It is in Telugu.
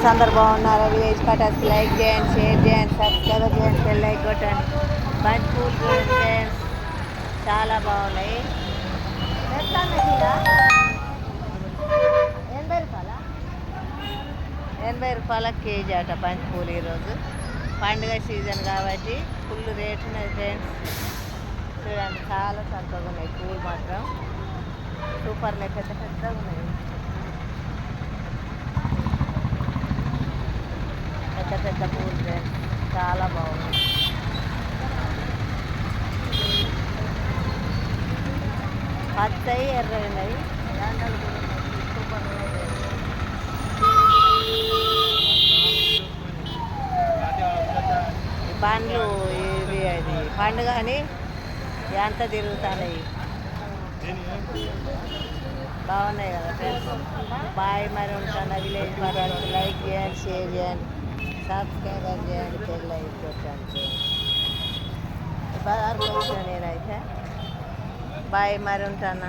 ఫ్రెండ్స్ అందరు బాగున్నారు. విలేజ్ పటాస్కి లైక్ చేయండి, షేర్ చేయండి, సబ్స్క్రైబ్ చేయండి, బెల్ లైక్ కొట్టండి. బంతి పూలు చూడండి ఫ్రెండ్స్, చాలా బాగున్నాయి. ఎట్లా అన్నది 80 రూపాయల 80 రూపాయల కేజీ అట బంతి పూలు. ఈరోజు పండుగ సీజన్ కాబట్టి ఫుల్ రేట్ ఉన్నాయి ఫ్రెండ్స్. చూడండి చాలా చక్కగా ఉన్నాయి పూలు మాత్రం సూపర్ ఉన్నాయి, పెద్ద పెద్దగా ఉన్నాయి. పెద్ద పెద్ద పూలు ఫ్రెండ్స్, చాలా బాగున్నాయి. పచ్చయి ఎర్రవి ఉన్నాయి, దండలు కూడా ఉన్నాయి. సూపర్ ఉన్నాయి. బండ్లు ఇవి అది పండుగ అని ఎంత తిరుగుతున్నాయి. బాగున్నాయి కదా ఫ్రెండ్స్. బాయ్. మరి ఉంటాను. విలేజ్ పటాస్కి లైక్ చేయండి, షేర్ చేయండి, సబ్స్క్రైబర్ చేయండి, బెల్ లైక్ కొట్టండి. బజార్కి వచ్చిన నేనైతే బాయ్. మరి ఉంటాను.